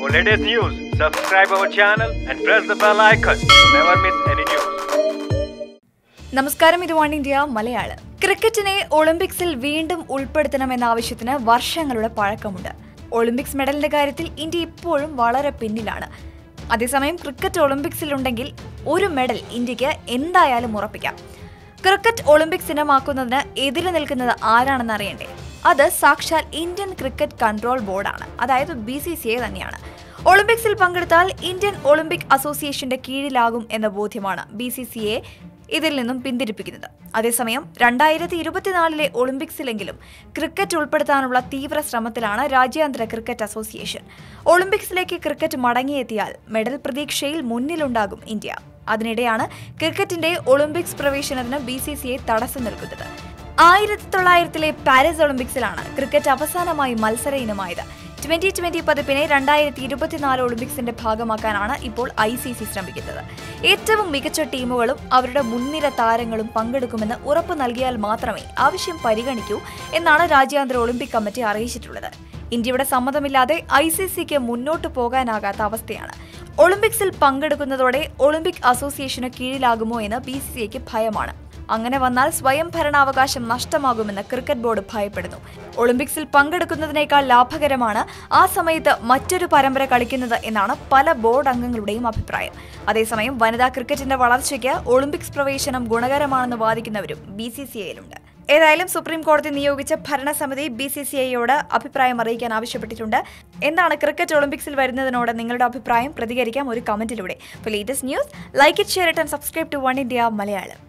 For latest news, subscribe our channel and press the bell icon to never miss any news. നമസ്കാരം, ഇത് one India Malayalam. ക്രിക്കറ്റിനെ ഒളിമ്പിക്സിൽ വീണ്ടും ഉൾപ്പെടുത്തണമെന്ന ആവശ്യത്തിന് വർഷങ്ങളുടെ പഴക്കമുണ്ട്. ഒളിമ്പിക്സ് മെഡലിന്റെ കാര്യത്തിൽ ഇന്ത്യ ഇപ്പോഴും വളരെ പിന്നിലാണ്. അതേസമയം ക്രിക്കറ്റ് ഒളിമ്പിക്സിലുണ്ടെങ്കിൽ ഒരു മെഡൽ ഇന്ത്യക്ക് എന്തായാലും ഉറപ്പിക്കാം. ക്രിക്കറ്റ് ഒളിമ്പിക്സ് ഇനമാക്കുന്നതിന് എതിര് നിൽക്കുന്നത് ആരാണെന്ന് അറിയണ്ടേ? അത് സാക്ഷാൽ ഇന്ത്യൻ ക്രിക്കറ്റ് കൺട്രോൾ ബോർഡാണ്, അതായത് BCCI തന്നെയാണ്. ഒളിമ്പിക്സിൽ പങ്കെടുത്താൽ ഇന്ത്യൻ ഒളിമ്പിക് അസോസിയേഷന്റെ കീഴിലാകും എന്ന ബോധ്യമാണ് BCCI ഇതിൽ നിന്നും പിന്തിരിപ്പിക്കുന്നത്. അതേസമയം 2024 ഒളിമ്പിക്സിലെങ്കിലും ക്രിക്കറ്റ് ഉൾപ്പെടുത്താനുള്ള തീവ്ര ശ്രമത്തിലാണ് രാജ്യാന്തര ക്രിക്കറ്റ് അസോസിയേഷൻ. ഒളിമ്പിക്സിലേക്ക് ക്രിക്കറ്റ് മടങ്ങിയെത്തിയാൽ മെഡൽ പ്രതീക്ഷയിൽ മുന്നിലുണ്ടാകും ഇന്ത്യ. അതിനിടെയാണ് ക്രിക്കറ്റിന്റെ ഒളിമ്പിക്സ് പ്രവേശനത്തിന് BCCI തടസ്സം നൽകുന്നത്. 1900 പാരീസ് ഒളിമ്പിക്സിലാണ് ക്രിക്കറ്റ് അവസാനമായി മത്സര ഇനമായത്. 2020 പതിപ്പിനെ 2024 ഒളിമ്പിക്സിന്റെ ഭാഗമാക്കാനാണ് ഇപ്പോൾ ICC ശ്രമിക്കുന്നത്. ഏറ്റവും മികച്ച ടീമുകളും അവരുടെ മുൻനിര താരങ്ങളും പങ്കെടുക്കുമെന്ന് ഉറപ്പ് നൽകിയാൽ മാത്രമേ ആവശ്യം പരിഗണിക്കൂ എന്നാണ് രാജ്യാന്തര ഒളിമ്പിക് കമ്മിറ്റി അറിയിച്ചിട്ടുള്ളത്. ഇന്ത്യയുടെ സമ്മതമില്ലാതെ ICCക്ക് മുന്നോട്ട് പോകാനാകാത്ത അവസ്ഥയാണ്. ഒളിമ്പിക്സിൽ പങ്കെടുക്കുന്നതോടെ ഒളിമ്പിക് അസോസിയേഷന് കീഴിലാകുമോ എന്ന് BCCIക്ക് ഭയമാണ്. അങ്ങനെ വന്നാൽ സ്വയം ഭരണാവകാശം നഷ്ടമാകുമെന്ന് ക്രിക്കറ്റ് ബോർഡ് ഭയപ്പെടുന്നു. ഒളിമ്പിക്സിൽ പങ്കെടുക്കുന്നതിനേക്കാൾ ലാഭകരമാണ് ആ സമയത്ത് മറ്റൊരു പരമ്പര കളിക്കുന്നത് എന്നാണ് പല ബോർഡ് അംഗങ്ങളുടെയും അഭിപ്രായം. അതേസമയം വനിതാ ക്രിക്കറ്റിന്റെ വളർച്ചയ്ക്ക് ഒളിമ്പിക്സ് പ്രവേശനം ഗുണകരമാണെന്ന് വാദിക്കുന്നവരും BCCIയിലുണ്ട്. ഏതായാലും സുപ്രീം കോടതി നിയോഗിച്ച ഭരണസമിതി BCCIയോട് അഭിപ്രായം അറിയിക്കാൻ ആവശ്യപ്പെട്ടിട്ടുണ്ട്. എന്താണ് ക്രിക്കറ്റ് ഒളിമ്പിക്സിൽ വരുന്നതിനോട് നിങ്ങളുടെ അഭിപ്രായം? പ്രതികരിക്കാം ഒരു കമന്റിലൂടെ. For latest news, like it, share it and subscribe to One India Malayalam.